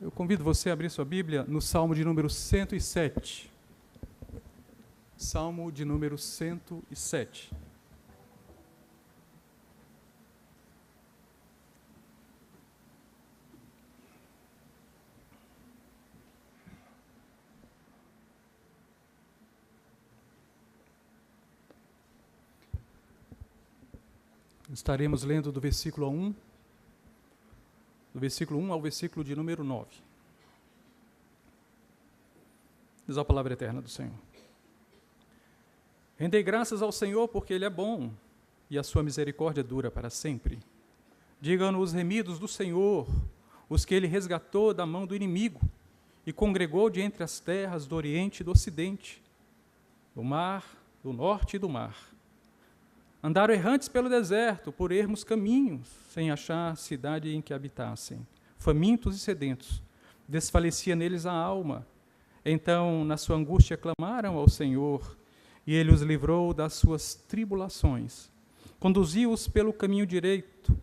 Eu convido você a abrir sua Bíblia no Salmo de número 107. Salmo de número 107. Estaremos lendo do versículo 1, do versículo 1 ao versículo de número 9. Diz a palavra eterna do Senhor. Rendei graças ao Senhor porque Ele é bom e a sua misericórdia dura para sempre. Digam-no os remidos do Senhor, os que Ele resgatou da mão do inimigo e congregou de entre as terras do Oriente e do Ocidente, do mar, do norte e do mar. Andaram errantes pelo deserto, por ermos caminhos, sem achar cidade em que habitassem. Famintos e sedentos, desfalecia neles a alma. Então, na sua angústia, clamaram ao Senhor, e Ele os livrou das suas tribulações. Conduziu-os pelo caminho direito,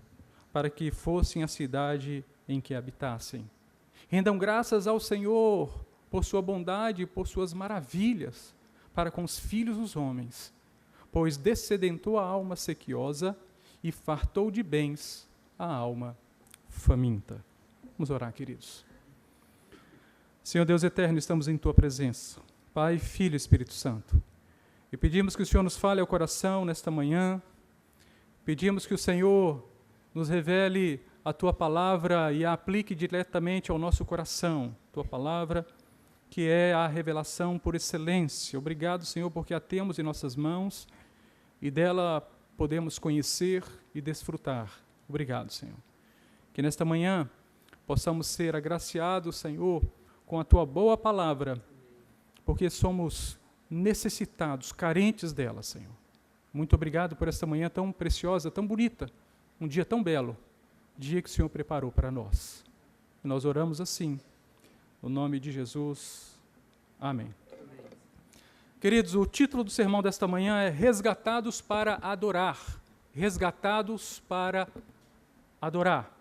para que fossem à cidade em que habitassem. Rendam graças ao Senhor, por sua bondade e por suas maravilhas, para com os filhos dos homens. Pois dessedentou a alma sequiosa e fartou de bens a alma faminta. Vamos orar, queridos. Senhor Deus eterno, estamos em Tua presença, Pai, Filho e Espírito Santo. E pedimos que o Senhor nos fale ao coração nesta manhã, pedimos que o Senhor nos revele a Tua palavra e a aplique diretamente ao nosso coração, Tua palavra, que é a revelação por excelência. Obrigado, Senhor, porque a temos em nossas mãos e dela podemos conhecer e desfrutar. Obrigado, Senhor. Que nesta manhã possamos ser agraciados, Senhor, com a Tua boa palavra, porque somos necessitados, carentes dela, Senhor. Muito obrigado por esta manhã tão preciosa, tão bonita, um dia tão belo, dia que o Senhor preparou para nós. E nós oramos assim, no nome de Jesus. Amém. Queridos, o título do sermão desta manhã é Resgatados para Adorar. Resgatados para Adorar.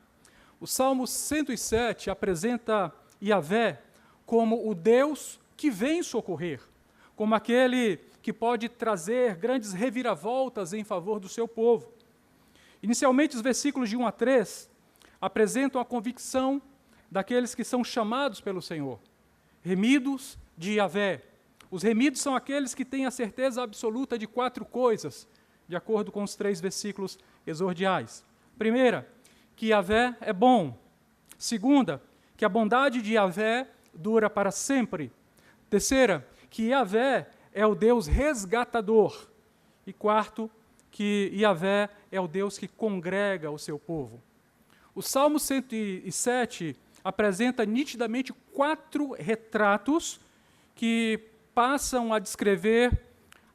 O Salmo 107 apresenta Yahvé como o Deus que vem socorrer, como aquele que pode trazer grandes reviravoltas em favor do seu povo. Inicialmente, os versículos de 1 a 3 apresentam a convicção daqueles que são chamados pelo Senhor, remidos de Yahvé. Os remidos são aqueles que têm a certeza absoluta de 4 coisas, de acordo com os 3 versículos exordiais. Primeira, que Yahvé é bom. Segunda, que a bondade de Yahvé dura para sempre. Terceira, que Yahvé é o Deus resgatador. E quarto, que Yahvé é o Deus que congrega o seu povo. O Salmo 107 apresenta nitidamente 4 retratos que passam a descrever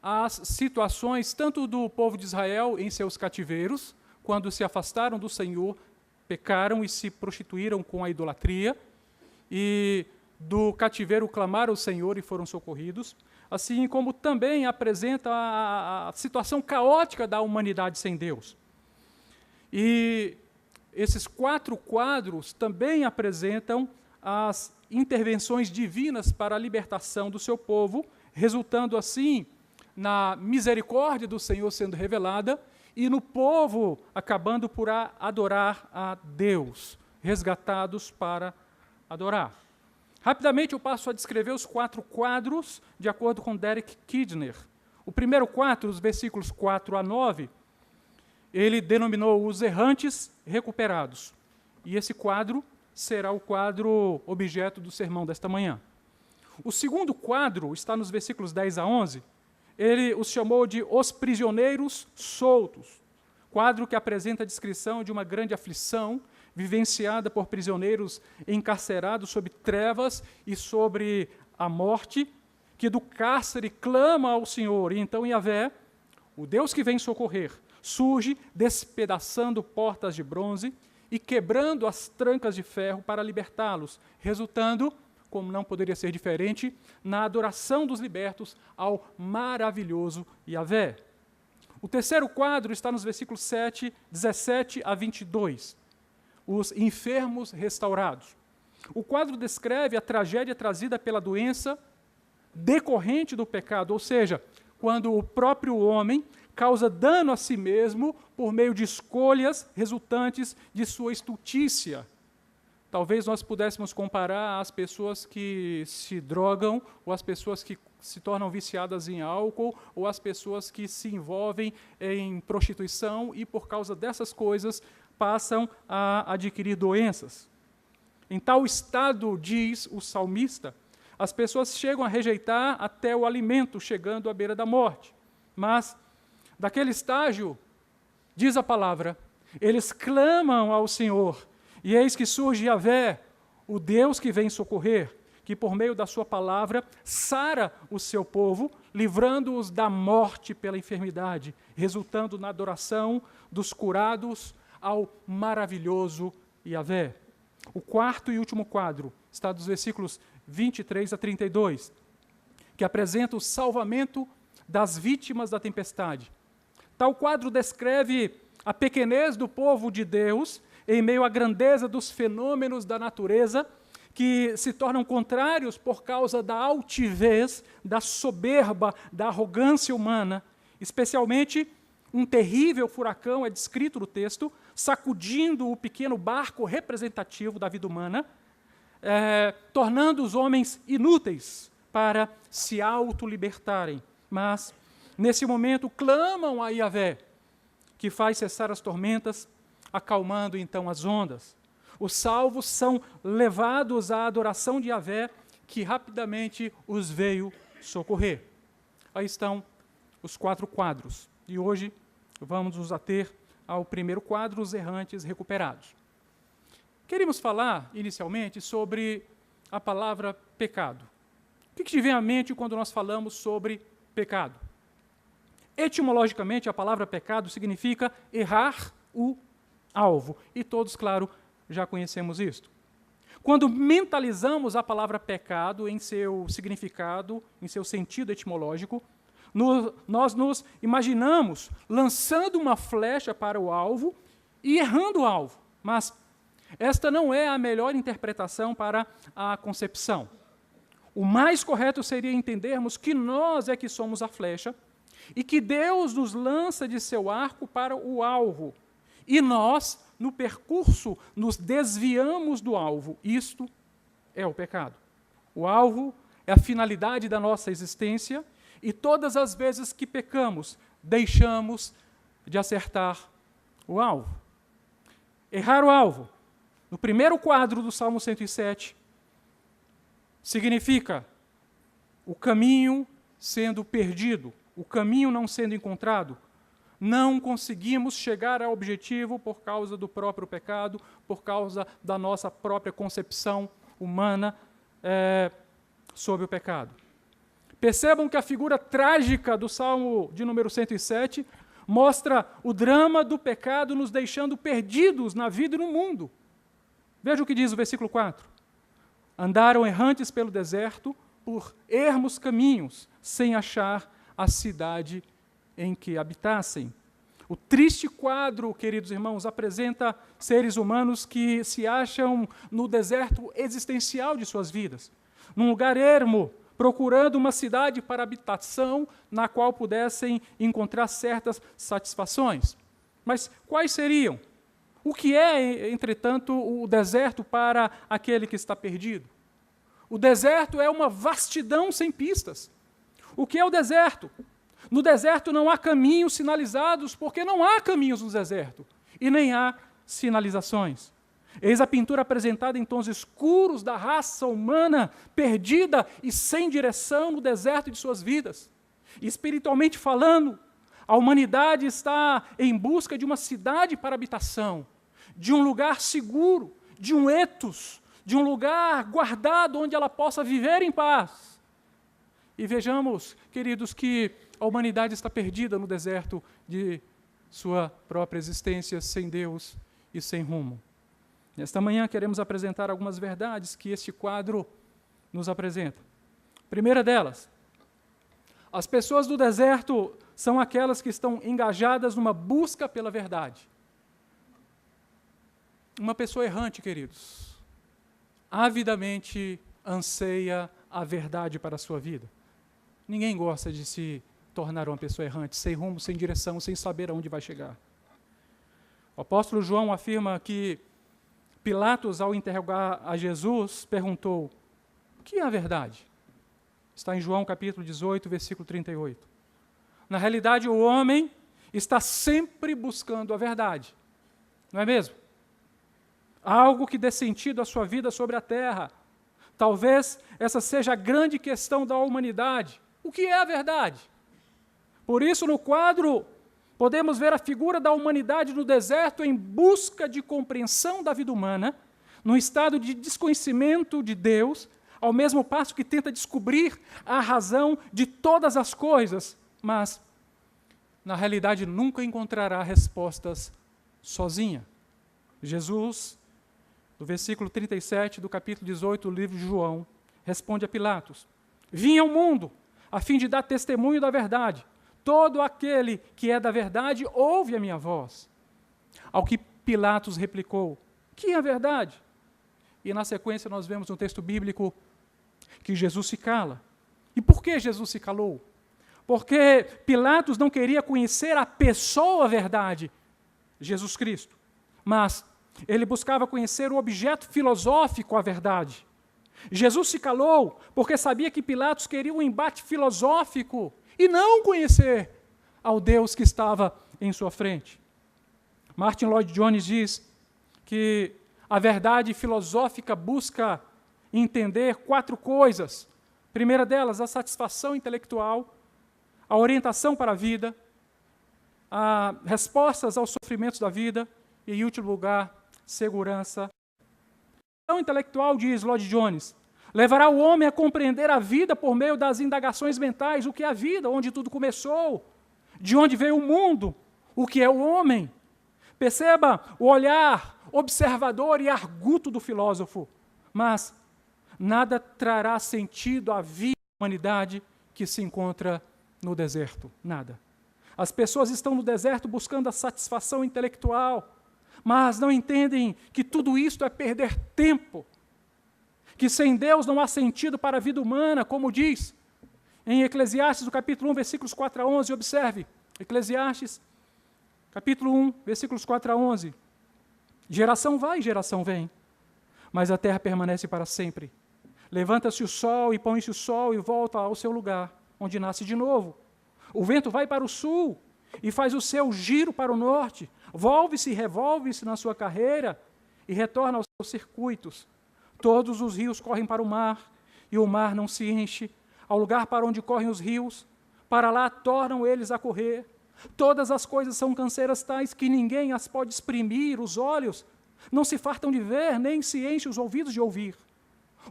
as situações tanto do povo de Israel em seus cativeiros, quando se afastaram do Senhor, pecaram e se prostituíram com a idolatria, e do cativeiro clamaram ao Senhor e foram socorridos, assim como também apresenta a situação caótica da humanidade sem Deus. E esses 4 quadros também apresentam as intervenções divinas para a libertação do seu povo, resultando assim na misericórdia do Senhor sendo revelada e no povo acabando por adorar a Deus, resgatados para adorar. Rapidamente eu passo a descrever os 4 quadros de acordo com Derek Kidner. O primeiro quadro, os versículos 4 a 9, ele denominou os errantes recuperados. E esse quadro será o quadro objeto do sermão desta manhã. O segundo quadro está nos versículos 10 a 11. Ele os chamou de os prisioneiros soltos. Quadro que apresenta a descrição de uma grande aflição vivenciada por prisioneiros encarcerados sob trevas e sobre a morte, que do cárcere clama ao Senhor. E então Yahvé, o Deus que vem socorrer, surge despedaçando portas de bronze e quebrando as trancas de ferro para libertá-los, resultando, como não poderia ser diferente, na adoração dos libertos ao maravilhoso Yahvé. O terceiro quadro está nos versículos 17 a 22. Os enfermos restaurados. O quadro descreve a tragédia trazida pela doença decorrente do pecado, ou seja, quando o próprio homem causa dano a si mesmo por meio de escolhas resultantes de sua estultícia. Talvez nós pudéssemos comparar as pessoas que se drogam, ou as pessoas que se tornam viciadas em álcool, ou as pessoas que se envolvem em prostituição e, por causa dessas coisas, passam a adquirir doenças. Em tal estado, diz o salmista, as pessoas chegam a rejeitar até o alimento, chegando à beira da morte. Mas, daquele estágio, diz a palavra, eles clamam ao Senhor, e eis que surge Yahvé, o Deus que vem socorrer, que por meio da sua palavra sara o seu povo, livrando-os da morte pela enfermidade, resultando na adoração dos curados ao maravilhoso Yahvé. O quarto e último quadro está dos versículos 23 a 32, que apresenta o salvamento das vítimas da tempestade. Tal quadro descreve a pequenez do povo de Deus em meio à grandeza dos fenômenos da natureza, que se tornam contrários por causa da altivez, da soberba, da arrogância humana. Especialmente, um terrível furacão é descrito no texto, sacudindo o pequeno barco representativo da vida humana, tornando os homens inúteis para se autolibertarem. Mas, nesse momento, clamam a Yahvé, que faz cessar as tormentas, acalmando então as ondas. Os salvos são levados à adoração de Yahvé, que rapidamente os veio socorrer. Aí estão os 4 quadros. E hoje vamos nos ater ao primeiro quadro, os errantes recuperados. Queríamos falar, inicialmente, sobre a palavra pecado. O que te vem à mente quando nós falamos sobre pecado? Etimologicamente, a palavra pecado significa errar o alvo. E todos, claro, já conhecemos isto. Quando mentalizamos a palavra pecado em seu significado, em seu sentido etimológico, nós nos imaginamos lançando uma flecha para o alvo e errando o alvo. Mas esta não é a melhor interpretação para a concepção. O mais correto seria entendermos que nós é que somos a flecha e que Deus nos lança de seu arco para o alvo. E nós, no percurso, nos desviamos do alvo. Isto é o pecado. O alvo é a finalidade da nossa existência e todas as vezes que pecamos, deixamos de acertar o alvo. Errar o alvo, no primeiro quadro do Salmo 107, significa o caminho sendo perdido, o caminho não sendo encontrado. Não conseguimos chegar ao objetivo por causa do próprio pecado, por causa da nossa própria concepção humana sobre o pecado. Percebam que a figura trágica do Salmo de número 107 mostra o drama do pecado nos deixando perdidos na vida e no mundo. Veja o que diz o versículo 4. Andaram errantes pelo deserto, por ermos caminhos, sem achar a cidade em que habitassem. O triste quadro, queridos irmãos, apresenta seres humanos que se acham no deserto existencial de suas vidas, num lugar ermo, procurando uma cidade para habitação na qual pudessem encontrar certas satisfações. Mas quais seriam? O que é, entretanto, o deserto para aquele que está perdido? O deserto é uma vastidão sem pistas. O que é o deserto? No deserto não há caminhos sinalizados, porque não há caminhos no deserto, e nem há sinalizações. Eis a pintura apresentada em tons escuros da raça humana, perdida e sem direção no deserto de suas vidas. E, espiritualmente falando, a humanidade está em busca de uma cidade para habitação, de um lugar seguro, de um etos, de um lugar guardado onde ela possa viver em paz. E vejamos, queridos, que a humanidade está perdida no deserto de sua própria existência, sem Deus e sem rumo. Nesta manhã queremos apresentar algumas verdades que este quadro nos apresenta. Primeira delas, as pessoas do deserto são aquelas que estão engajadas numa busca pela verdade. Uma pessoa errante, queridos, avidamente anseia a verdade para a sua vida. Ninguém gosta de se tornar uma pessoa errante, sem rumo, sem direção, sem saber aonde vai chegar. O apóstolo João afirma que Pilatos, ao interrogar a Jesus, perguntou: o que é a verdade? Está em João capítulo 18, versículo 38. Na realidade, o homem está sempre buscando a verdade, não é mesmo? Algo que dê sentido à sua vida sobre a terra. Talvez essa seja a grande questão da humanidade. O que é a verdade? Por isso, no quadro, podemos ver a figura da humanidade no deserto em busca de compreensão da vida humana, num estado de desconhecimento de Deus, ao mesmo passo que tenta descobrir a razão de todas as coisas, mas, na realidade, nunca encontrará respostas sozinha. Jesus, no versículo 37 do capítulo 18 do livro de João, responde a Pilatos: vim ao mundo a fim de dar testemunho da verdade. Todo aquele que é da verdade ouve a minha voz. Ao que Pilatos replicou: que é a verdade? E na sequência nós vemos no texto bíblico que Jesus se cala. E por que Jesus se calou? Porque Pilatos não queria conhecer a pessoa verdade, Jesus Cristo, mas ele buscava conhecer o objeto filosófico, a verdade. Jesus se calou porque sabia que Pilatos queria um embate filosófico e não conhecer ao Deus que estava em sua frente. Martin Lloyd Jones diz que a verdade filosófica busca entender 4 coisas. A primeira delas, a satisfação intelectual, a orientação para a vida, as respostas aos sofrimentos da vida e, em último lugar, segurança. A satisfação intelectual, diz Lloyd Jones, levará o homem a compreender a vida por meio das indagações mentais, o que é a vida, onde tudo começou, de onde veio o mundo, o que é o homem. Perceba o olhar observador e arguto do filósofo, mas nada trará sentido à vida da humanidade que se encontra no deserto, nada. As pessoas estão no deserto buscando a satisfação intelectual, mas não entendem que tudo isto é perder tempo, que sem Deus não há sentido para a vida humana, como diz em Eclesiastes, no capítulo 1, versículos 4 a 11, observe, Eclesiastes, capítulo 1, versículos 4 a 11, geração vai, geração vem, mas a terra permanece para sempre. Levanta-se o sol e põe-se o sol e volta ao seu lugar, onde nasce de novo. O vento vai para o sul e faz o seu giro para o norte, volve-se e revolve-se na sua carreira e retorna aos seus circuitos. Todos os rios correm para o mar, e o mar não se enche. Ao lugar para onde correm os rios, para lá tornam eles a correr. Todas as coisas são canseiras tais que ninguém as pode exprimir, os olhos não se fartam de ver, nem se enchem os ouvidos de ouvir.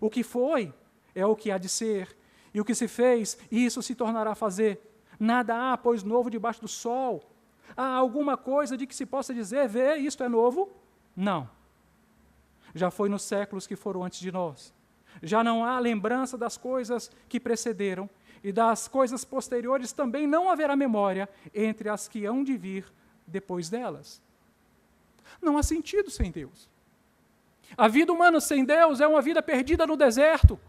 O que foi é o que há de ser, e o que se fez, isso se tornará a fazer. Nada há, pois, novo debaixo do sol. Há alguma coisa de que se possa dizer, vê, isto é novo? Não. Já foi nos séculos que foram antes de nós. Já não há lembrança das coisas que precederam, e das coisas posteriores também não haverá memória entre as que hão de vir depois delas. Não há sentido sem Deus. A vida humana sem Deus é uma vida perdida no deserto,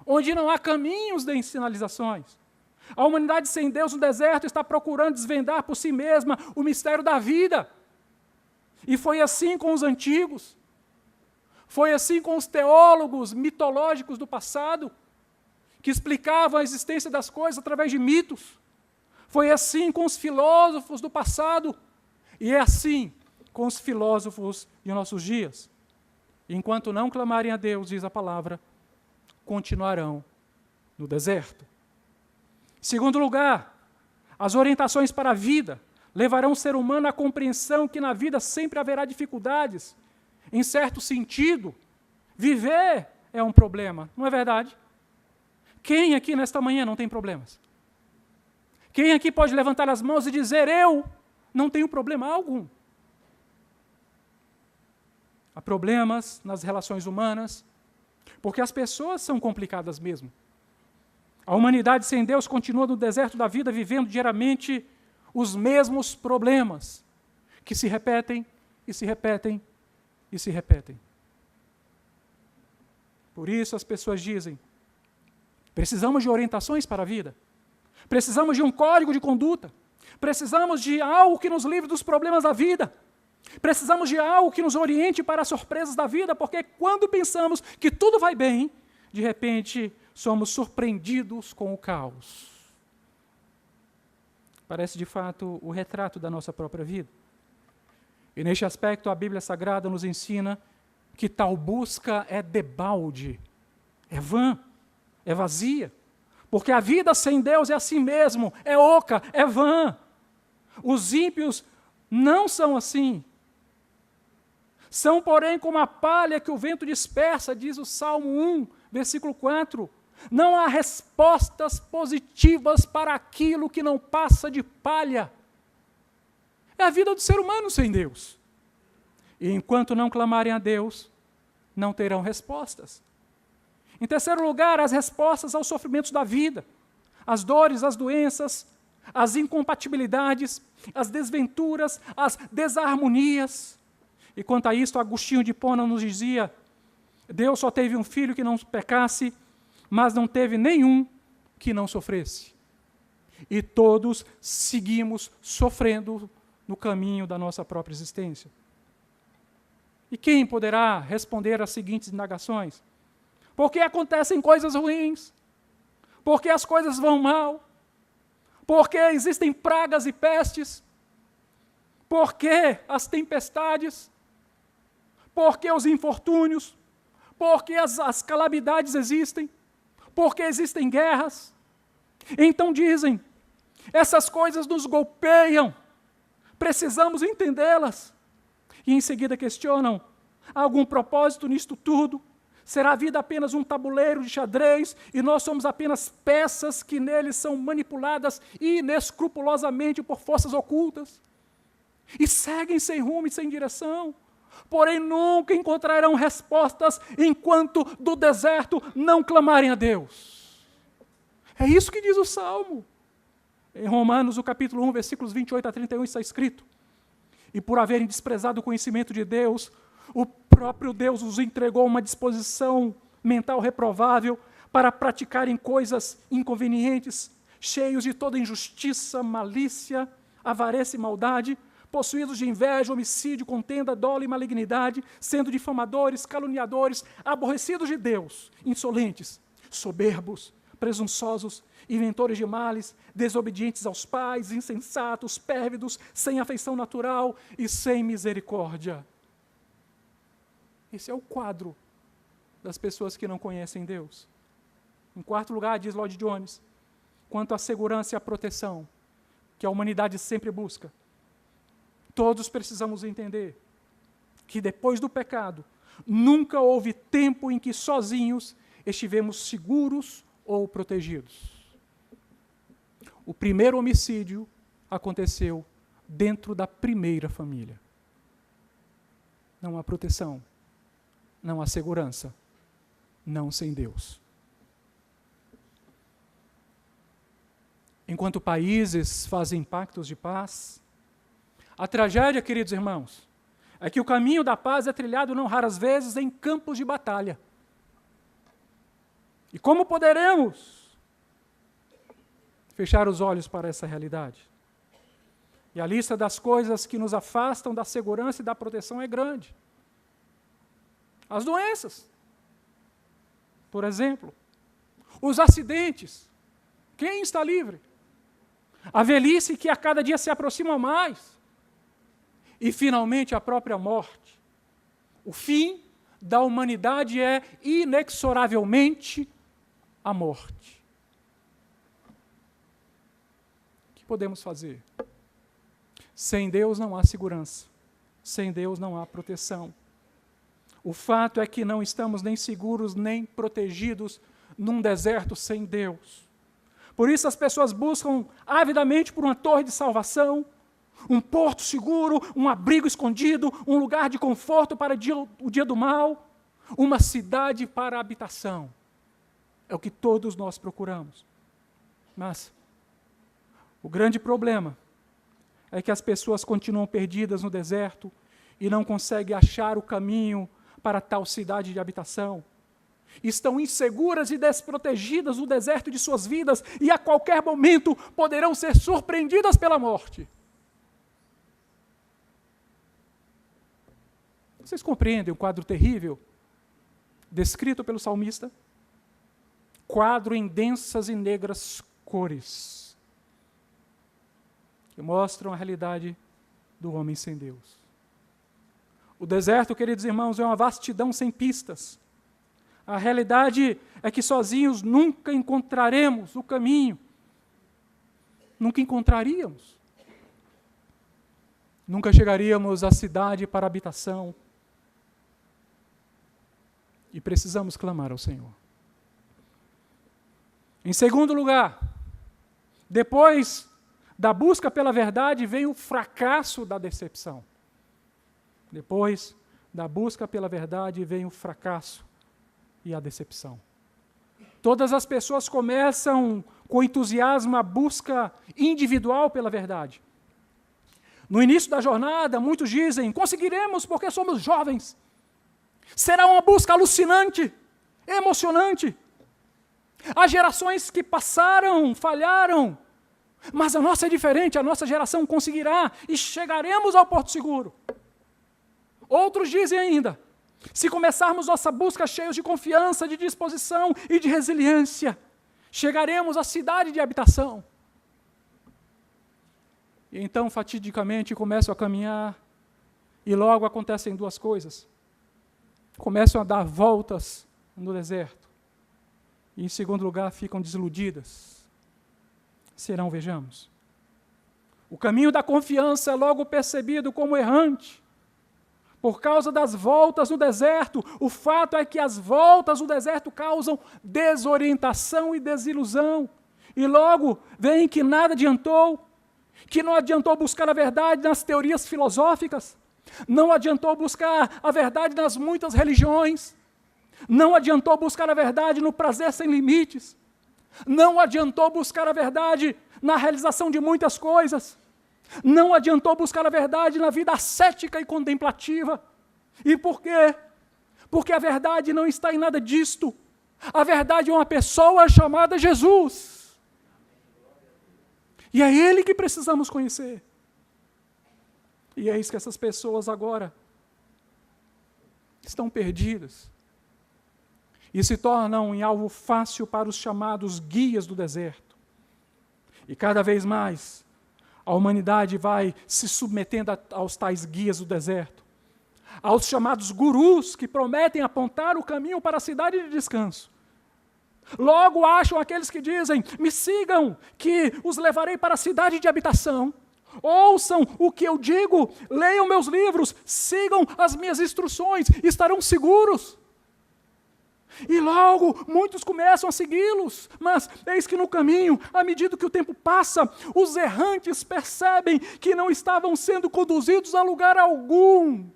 onde não há caminhos de sinalizações. A humanidade sem Deus no deserto está procurando desvendar por si mesma o mistério da vida. E foi assim com os antigos. Foi assim com os teólogos mitológicos do passado, que explicavam a existência das coisas através de mitos. Foi assim com os filósofos do passado, e é assim com os filósofos de nossos dias. Enquanto não clamarem a Deus, diz a palavra, continuarão no deserto. Em segundo lugar, as orientações para a vida levarão o ser humano à compreensão que na vida sempre haverá dificuldades. Em certo sentido, viver é um problema, não é verdade? Quem aqui nesta manhã não tem problemas? Quem aqui pode levantar as mãos e dizer, eu não tenho problema algum? Há problemas nas relações humanas, porque as pessoas são complicadas mesmo. A humanidade sem Deus continua no deserto da vida, vivendo diariamente os mesmos problemas, que se repetem, e se repetem, e se repetem. Por isso as pessoas dizem, precisamos de orientações para a vida. Precisamos de um código de conduta. Precisamos de algo que nos livre dos problemas da vida. Precisamos de algo que nos oriente para as surpresas da vida, porque quando pensamos que tudo vai bem, de repente somos surpreendidos com o caos. Parece de fato o retrato da nossa própria vida. E neste aspecto a Bíblia Sagrada nos ensina que tal busca é debalde, é vã, é vazia. Porque a vida sem Deus é assim mesmo, é oca, é vã. Os ímpios não são assim. São, porém, como a palha que o vento dispersa, diz o Salmo 1, versículo 4. Não há respostas positivas para aquilo que não passa de palha. É a vida do ser humano sem Deus. E enquanto não clamarem a Deus, não terão respostas. Em terceiro lugar, as respostas aos sofrimentos da vida, as dores, as doenças, as incompatibilidades, as desventuras, as desarmonias. E quanto a isto, Agostinho de Hipona nos dizia, Deus só teve um filho que não pecasse, mas não teve nenhum que não sofresse. E todos seguimos sofrendo no caminho da nossa própria existência. E quem poderá responder às seguintes indagações? Por que acontecem coisas ruins? Por que as coisas vão mal? Por que existem pragas e pestes? Por que as tempestades? Por que os infortúnios? Por que as calamidades existem? Por que existem guerras? Então dizem, essas coisas nos golpeiam, precisamos entendê-las. E em seguida questionam, há algum propósito nisto tudo? Será a vida apenas um tabuleiro de xadrez e nós somos apenas peças que neles são manipuladas inescrupulosamente por forças ocultas? E seguem sem rumo e sem direção, porém nunca encontrarão respostas enquanto do deserto não clamarem a Deus. É isso que diz o Salmo. Em Romanos, o capítulo 1, versículos 28 a 31, está escrito, e por haverem desprezado o conhecimento de Deus, o próprio Deus os entregou uma disposição mental reprovável para praticarem coisas inconvenientes, cheios de toda injustiça, malícia, avareza e maldade, possuídos de inveja, homicídio, contenda, dolo e malignidade, sendo difamadores, caluniadores, aborrecidos de Deus, insolentes, soberbos, presunçosos, inventores de males, desobedientes aos pais, insensatos, pérvidos, sem afeição natural e sem misericórdia. Esse é o quadro das pessoas que não conhecem Deus. Em quarto lugar, diz Lloyd Jones, quanto à segurança e à proteção que a humanidade sempre busca, todos precisamos entender que depois do pecado, nunca houve tempo em que sozinhos estivemos seguros ou protegidos. O primeiro homicídio aconteceu dentro da primeira família. Não há proteção, não há segurança, não sem Deus. Enquanto países fazem pactos de paz, a tragédia, queridos irmãos, é que o caminho da paz é trilhado não raras vezes em campos de batalha. E como poderemos fechar os olhos para essa realidade? E a lista das coisas que nos afastam da segurança e da proteção é grande. As doenças, por exemplo. Os acidentes. Quem está livre? A velhice que a cada dia se aproxima mais. E, finalmente, a própria morte. O fim da humanidade é, inexoravelmente, a morte. O que podemos fazer? Sem Deus não há segurança. Sem Deus não há proteção. O fato é que não estamos nem seguros, nem protegidos num deserto sem Deus. Por isso as pessoas buscam avidamente por uma torre de salvação, um porto seguro, um abrigo escondido, um lugar de conforto para o dia do mal, uma cidade para a habitação. É o que todos nós procuramos. Mas o grande problema é que as pessoas continuam perdidas no deserto e não conseguem achar o caminho para tal cidade de habitação. estão inseguras e desprotegidas no deserto de suas vidas e a qualquer momento poderão ser surpreendidas pela morte. Vocês compreendem o quadro terrível descrito pelo salmista? Quadro em densas e negras cores, que mostram a realidade do homem sem Deus. O deserto, queridos irmãos, é uma vastidão sem pistas. A realidade é que sozinhos nunca encontraremos o caminho. Nunca encontraríamos. Nunca chegaríamos à cidade para a habitação. E precisamos clamar ao Senhor. Em segundo lugar, depois da busca pela verdade, vem o fracasso da decepção. Depois da busca pela verdade, vem o fracasso e a decepção. Todas as pessoas começam com entusiasmo a busca individual pela verdade. No início da jornada, muitos dizem, conseguiremos porque somos jovens. Será uma busca alucinante, emocionante. As gerações que passaram, falharam, mas a nossa é diferente, a nossa geração conseguirá e chegaremos ao porto seguro. Outros dizem ainda, se começarmos nossa busca cheios de confiança, de disposição e de resiliência, chegaremos à cidade de habitação. E então, fatidicamente, começam a caminhar e logo acontecem duas coisas. Começam a dar voltas no deserto. E, em segundo lugar, ficam desiludidas. Serão, vejamos. O caminho da confiança é logo percebido como errante. Por causa das voltas no deserto, o fato é que as voltas no deserto causam desorientação e desilusão. E logo vem que nada adiantou, que não adiantou buscar a verdade nas teorias filosóficas, não adiantou buscar a verdade nas muitas religiões, não adiantou buscar a verdade no prazer sem limites, não adiantou buscar a verdade na realização de muitas coisas, não adiantou buscar a verdade na vida ascética e contemplativa. E por quê? Porque a verdade não está em nada disto. A verdade é uma pessoa chamada Jesus. E é Ele que precisamos conhecer. E é isso que essas pessoas agora estão perdidas. E se tornam em alvo fácil para os chamados guias do deserto. E cada vez mais, a humanidade vai se submetendo aos tais guias do deserto, aos chamados gurus que prometem apontar o caminho para a cidade de descanso. Logo acham aqueles que dizem, me sigam, que os levarei para a cidade de habitação. Ouçam o que eu digo, leiam meus livros, sigam as minhas instruções, estarão seguros. E logo muitos começam a segui-los, mas eis que no caminho, à medida que o tempo passa, os errantes percebem que não estavam sendo conduzidos a lugar algum.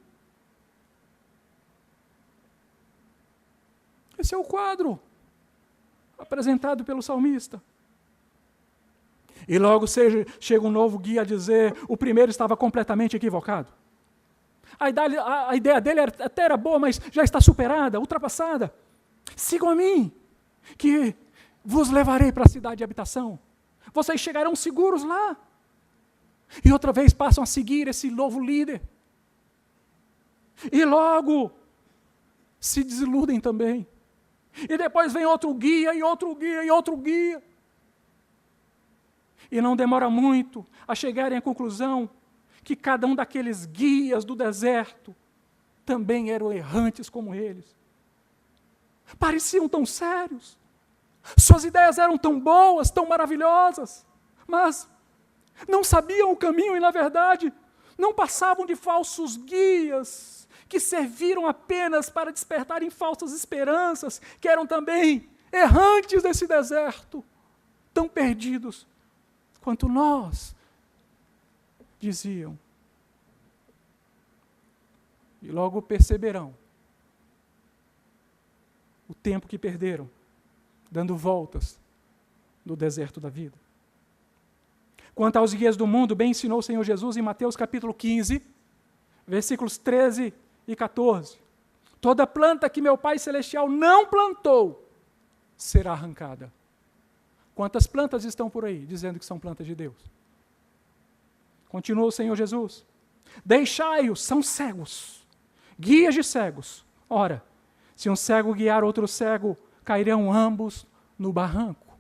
Esse é o quadro apresentado pelo salmista. E logo chega um novo guia a dizer, o primeiro estava completamente equivocado. A ideia dele até era boa, mas já está superada, ultrapassada. Sigam a mim, que vos levarei para a cidade de habitação. Vocês chegarão seguros lá. E outra vez passam a seguir esse novo líder. E logo se desiludem também. E depois vem outro guia, e outro guia, e outro guia. E não demora muito a chegarem à conclusão que cada um daqueles guias do deserto também eram errantes como eles. Pareciam tão sérios, suas ideias eram tão boas, tão maravilhosas, mas não sabiam o caminho e, na verdade, não passavam de falsos guias que serviram apenas para despertarem falsas esperanças, que eram também errantes desse deserto, tão perdidos quanto nós, diziam. E logo perceberão o tempo que perderam, dando voltas no deserto da vida. Quanto aos guias do mundo, bem ensinou o Senhor Jesus em Mateus capítulo 15, versículos 13 e 14. Toda planta que meu Pai Celestial não plantou será arrancada. Quantas plantas estão por aí dizendo que são plantas de Deus? Continua o Senhor Jesus. Deixai-os, são cegos, guias de cegos. Ora, se um cego guiar outro cego, cairão ambos no barranco.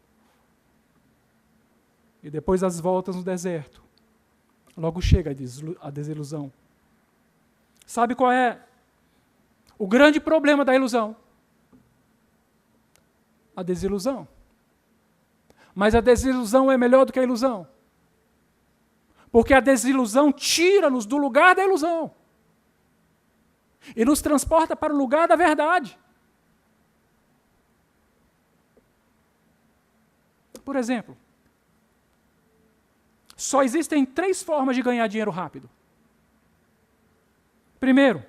E depois das voltas no deserto, logo chega a desilusão. Sabe qual é o grande problema da ilusão? A desilusão. Mas a desilusão é melhor do que a ilusão. Porque a desilusão tira-nos do lugar da ilusão. E nos transporta para o lugar da verdade. Por exemplo, só existem 3 formas de ganhar dinheiro rápido. Primeiro,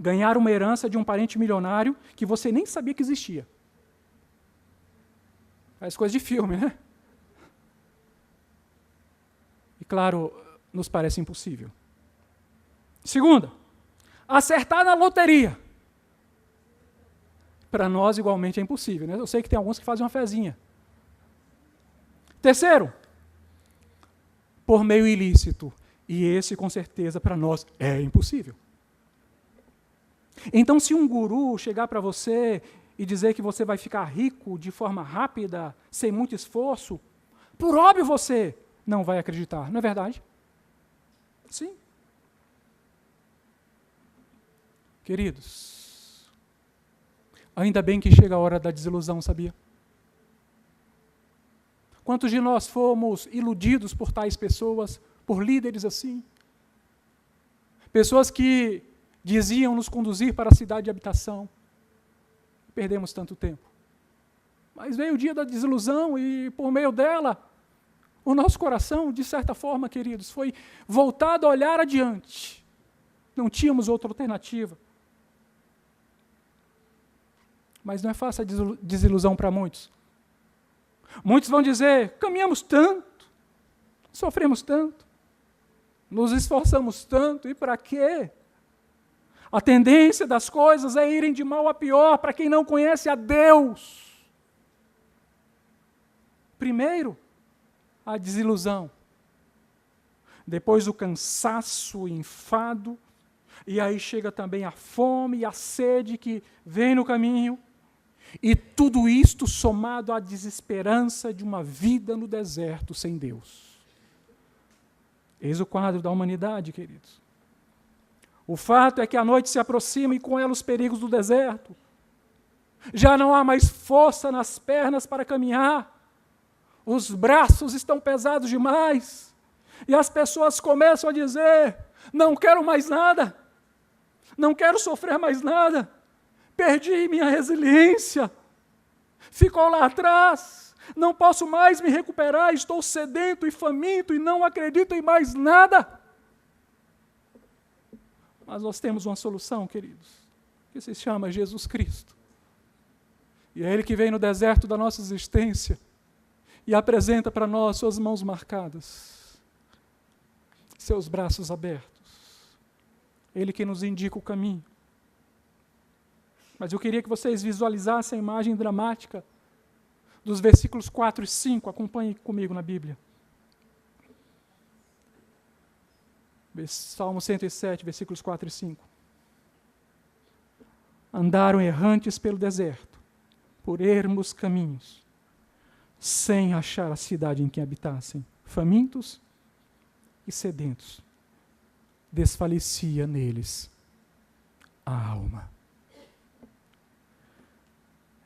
ganhar uma herança de um parente milionário que você nem sabia que existia. Faz coisa de filme, né? E claro, nos parece impossível. Segunda, acertar na loteria. Para nós, igualmente, é impossível, né? Eu sei que tem alguns que fazem uma fezinha. Terceiro, por meio ilícito. E esse, com certeza, para nós é impossível. Então, se um guru chegar para você e dizer que você vai ficar rico de forma rápida, sem muito esforço, por óbvio você não vai acreditar, não é verdade? Sim. Queridos, ainda bem que chega a hora da desilusão, sabia? Quantos de nós fomos iludidos por tais pessoas, por líderes assim? Pessoas que diziam nos conduzir para a cidade de habitação. Perdemos tanto tempo. Mas veio o dia da desilusão e, por meio dela, o nosso coração, de certa forma, queridos, foi voltado a olhar adiante. Não tínhamos outra alternativa. Mas não é fácil a desilusão para muitos. Muitos vão dizer, caminhamos tanto, sofremos tanto, nos esforçamos tanto, e para quê? A tendência das coisas é irem de mal a pior para quem não conhece a Deus. Primeiro, a desilusão. Depois o cansaço, o enfado. E aí chega também a fome e a sede que vem no caminho. E tudo isto somado à desesperança de uma vida no deserto sem Deus. Eis o quadro da humanidade, queridos. O fato é que a noite se aproxima e com ela os perigos do deserto. Já não há mais força nas pernas para caminhar. Os braços estão pesados demais. E as pessoas começam a dizer, não quero mais nada. Não quero sofrer mais nada. Perdi minha resiliência. Ficou lá atrás. Não posso mais me recuperar. Estou sedento e faminto e não acredito em mais nada. Mas nós temos uma solução, queridos, que se chama Jesus Cristo. E é Ele que vem no deserto da nossa existência e apresenta para nós suas mãos marcadas, seus braços abertos. Ele que nos indica o caminho. Mas eu queria que vocês visualizassem a imagem dramática dos versículos 4 e 5. Acompanhe comigo na Bíblia. Salmo 107, versículos 4 e 5. Andaram errantes pelo deserto, por ermos caminhos, sem achar a cidade em que habitassem, famintos e sedentos. Desfalecia neles a alma.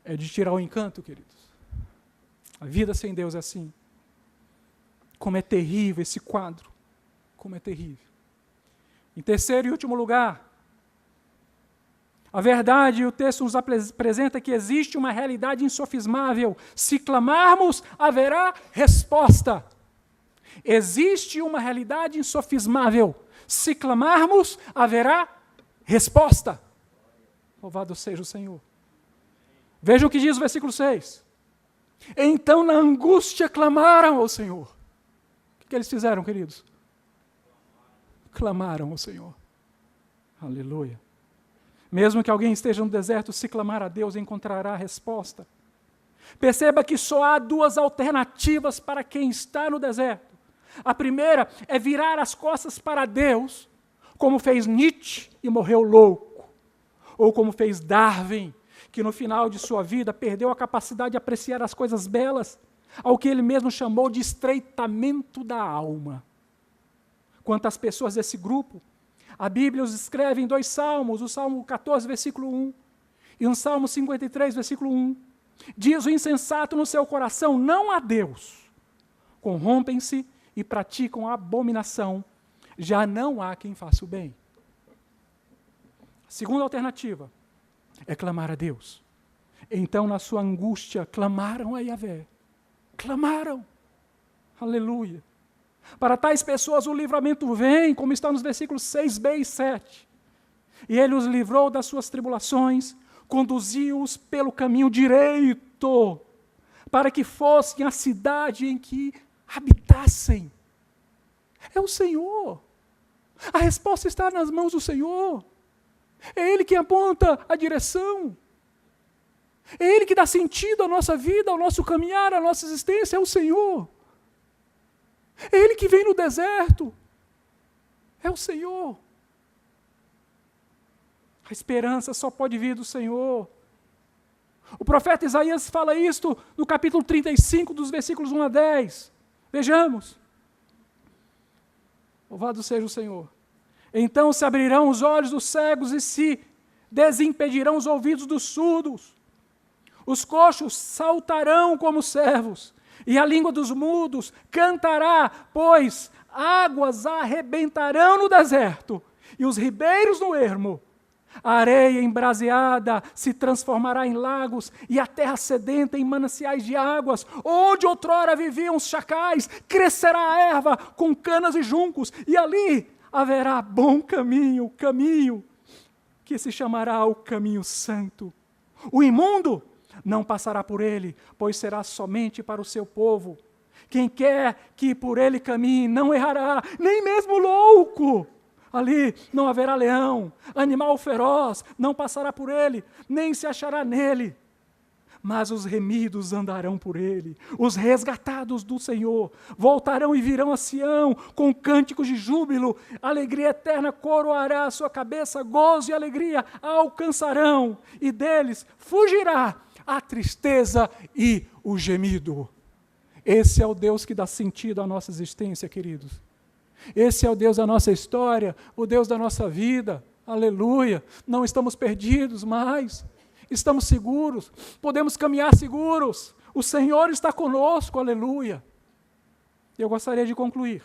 É de tirar o encanto, queridos. A vida sem Deus é assim. Como é terrível esse quadro. Como é terrível. Em terceiro e último lugar, a verdade, o texto nos apresenta que existe uma realidade insofismável. Se clamarmos, haverá resposta. Existe uma realidade insofismável. Se clamarmos, haverá resposta. Louvado seja o Senhor. Veja o que diz o versículo 6. Então, na angústia, clamaram ao Senhor. O que eles fizeram, queridos? Clamaram ao Senhor. Aleluia. Mesmo que alguém esteja no deserto, se clamar a Deus, encontrará a resposta. Perceba que só há duas alternativas para quem está no deserto. A primeira é virar as costas para Deus, como fez Nietzsche e morreu louco. Ou como fez Darwin, que no final de sua vida perdeu a capacidade de apreciar as coisas belas, ao que ele mesmo chamou de estreitamento da alma. Quanto às pessoas desse grupo, a Bíblia os escreve em 2 salmos, o Salmo 14, versículo 1, e o Salmo 53, versículo 1. Diz o insensato no seu coração, não há Deus. Corrompem-se e praticam abominação, já não há quem faça o bem. A segunda alternativa é clamar a Deus. Então, na sua angústia, clamaram a Yahvé. Clamaram. Aleluia. Para tais pessoas o livramento vem, como está nos versículos 6b e 7. E ele os livrou das suas tribulações, conduziu-os pelo caminho direito, para que fossem a cidade em que habitassem. É o Senhor. A resposta está nas mãos do Senhor. É Ele que aponta a direção. É Ele que dá sentido à nossa vida, ao nosso caminhar, à nossa existência. É o Senhor. É Ele que vem no deserto. É o Senhor. A esperança só pode vir do Senhor. O profeta Isaías fala isto no capítulo 35, dos versículos 1 a 10. Vejamos. Louvado seja o Senhor. Então se abrirão os olhos dos cegos e se desimpedirão os ouvidos dos surdos. Os coxos saltarão como servos, e a língua dos mudos cantará, pois águas arrebentarão no deserto, e os ribeiros no ermo. A areia embraseada se transformará em lagos, e a terra sedenta em mananciais de águas. Onde outrora viviam os chacais, crescerá a erva com canas e juncos, e ali haverá bom caminho, caminho que se chamará o caminho santo. O imundo não passará por ele, pois será somente para o seu povo. Quem quer que por ele caminhe não errará, nem mesmo louco. Ali não haverá leão, animal feroz não passará por ele, nem se achará nele. Mas os remidos andarão por ele, os resgatados do Senhor voltarão e virão a Sião com cânticos de júbilo, alegria eterna coroará a sua cabeça, gozo e alegria alcançarão, e deles fugirá a tristeza e o gemido. Esse é o Deus que dá sentido à nossa existência, queridos. Esse é o Deus da nossa história, o Deus da nossa vida. Aleluia. Não estamos perdidos mais. Estamos seguros. Podemos caminhar seguros. O Senhor está conosco. Aleluia. Eu gostaria de concluir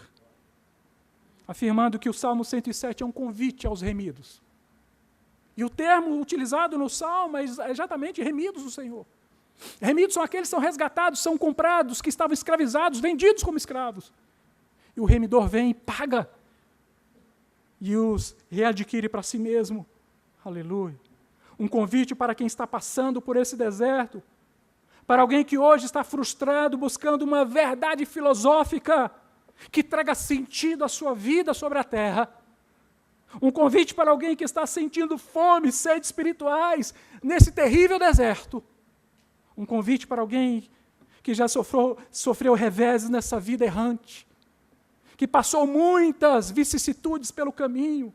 afirmando que o Salmo 107 é um convite aos remidos. E o termo utilizado no Salmo é exatamente remidos do Senhor. Remidos são aqueles que são resgatados, são comprados, que estavam escravizados, vendidos como escravos. E o remidor vem e paga. E os readquire para si mesmo. Aleluia. Um convite para quem está passando por esse deserto. Para alguém que hoje está frustrado, buscando uma verdade filosófica que traga sentido à sua vida sobre a terra. Um convite para alguém que está sentindo fome, sede espirituais, nesse terrível deserto. Um convite para alguém que já sofreu reveses nessa vida errante, que passou muitas vicissitudes pelo caminho,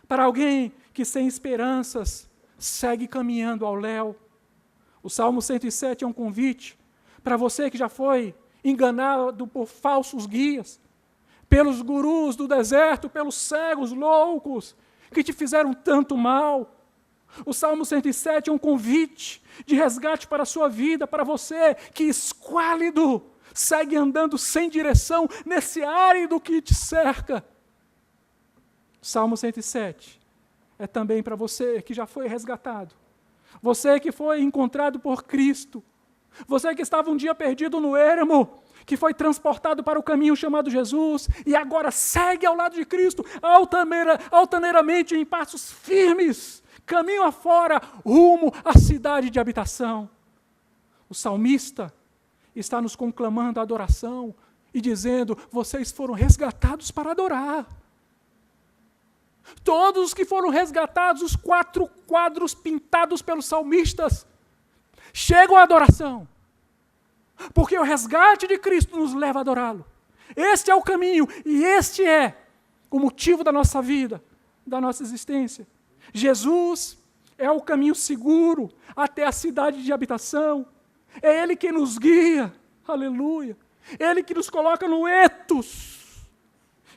para alguém que sem esperanças segue caminhando ao léu. O Salmo 107 é um convite para você que já foi enganado por falsos guias, pelos gurus do deserto, pelos cegos loucos que te fizeram tanto mal. O Salmo 107 é um convite de resgate para a sua vida, para você que esquálido segue andando sem direção nesse árido que te cerca. O Salmo 107 é também para você que já foi resgatado, você que foi encontrado por Cristo, você que estava um dia perdido no ermo, que foi transportado para o caminho chamado Jesus, e agora segue ao lado de Cristo, altaneiramente em passos firmes, caminho afora, rumo à cidade de habitação. O salmista está nos conclamando a adoração e dizendo, vocês foram resgatados para adorar. Todos os que foram resgatados, os 4 quadros pintados pelos salmistas, chegam à adoração. Porque o resgate de Cristo nos leva a adorá-lo. Este é o caminho e este é o motivo da nossa vida, da nossa existência. Jesus é o caminho seguro até a cidade de habitação. É Ele que nos guia. Aleluia. Ele que nos coloca no etos,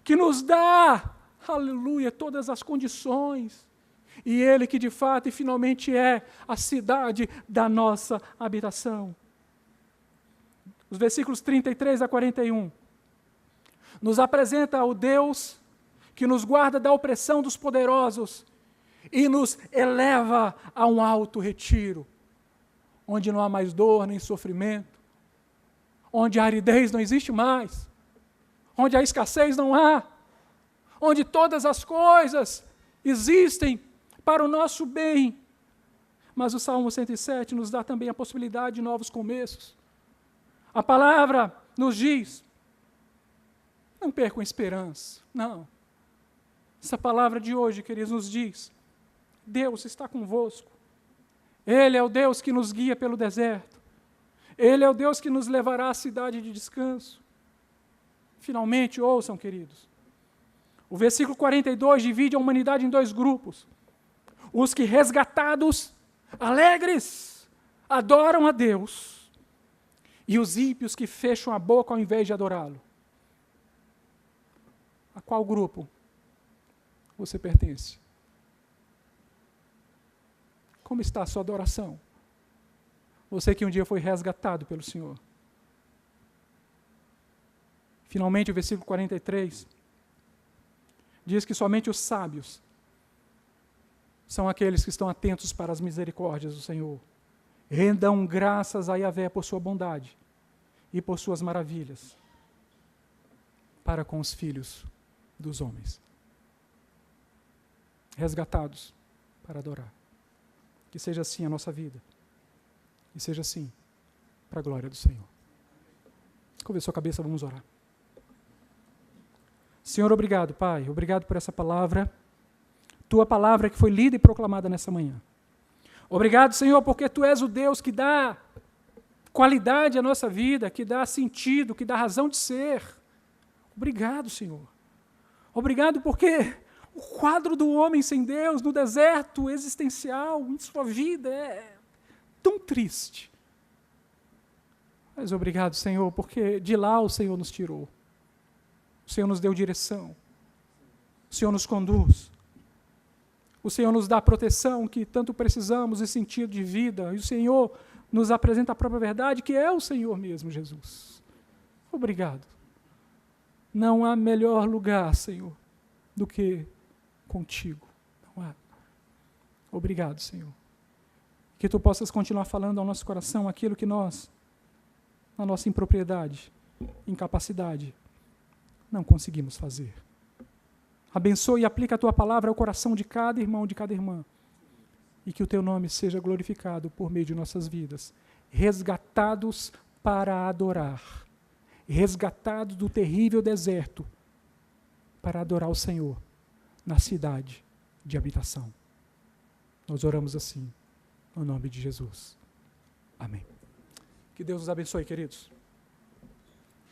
que nos dá, aleluia, todas as condições. E Ele que de fato e finalmente é a cidade da nossa habitação. Os versículos 33 a 41 nos apresenta o Deus que nos guarda da opressão dos poderosos e nos eleva a um alto retiro, onde não há mais dor nem sofrimento, onde a aridez não existe mais, onde a escassez não há, onde todas as coisas existem para o nosso bem. Mas o Salmo 107 nos dá também a possibilidade de novos começos. A palavra nos diz, não percam a esperança, não. Essa palavra de hoje, queridos, nos diz, Deus está convosco. Ele é o Deus que nos guia pelo deserto. Ele é o Deus que nos levará à cidade de descanso. Finalmente, ouçam, queridos. O versículo 42 divide a humanidade em 2 grupos. Os que resgatados, alegres, adoram a Deus. E os ímpios que fecham a boca ao invés de adorá-lo. A qual grupo você pertence? Como está a sua adoração? Você que um dia foi resgatado pelo Senhor. Finalmente, o versículo 43 diz que somente os sábios são aqueles que estão atentos para as misericórdias do Senhor. Rendam graças a Yahvé por sua bondade e por suas maravilhas para com os filhos dos homens. Resgatados para adorar. Que seja assim a nossa vida. E seja assim para a glória do Senhor. Curva sua cabeça, vamos orar. Senhor, obrigado, Pai. Obrigado por essa palavra. Tua palavra que foi lida e proclamada nessa manhã. Obrigado, Senhor, porque Tu és o Deus que dá qualidade à nossa vida, que dá sentido, que dá razão de ser. Obrigado, Senhor. Obrigado porque o quadro do homem sem Deus no deserto existencial, em sua vida, é tão triste. Mas obrigado, Senhor, porque de lá o Senhor nos tirou. O Senhor nos deu direção. O Senhor nos conduz. O Senhor nos dá a proteção que tanto precisamos e sentido de vida. E o Senhor nos apresenta a própria verdade, que é o Senhor mesmo, Jesus. Obrigado. Não há melhor lugar, Senhor, do que contigo. Não há. Obrigado, Senhor. Que Tu possas continuar falando ao nosso coração aquilo que nós, na nossa impropriedade, incapacidade, não conseguimos fazer. Abençoe e aplica a Tua palavra ao coração de cada irmão, de cada irmã. E que o Teu nome seja glorificado por meio de nossas vidas. Resgatados para adorar. Resgatados do terrível deserto para adorar o Senhor na cidade de habitação. Nós oramos assim, no nome de Jesus. Amém. Que Deus os abençoe, queridos.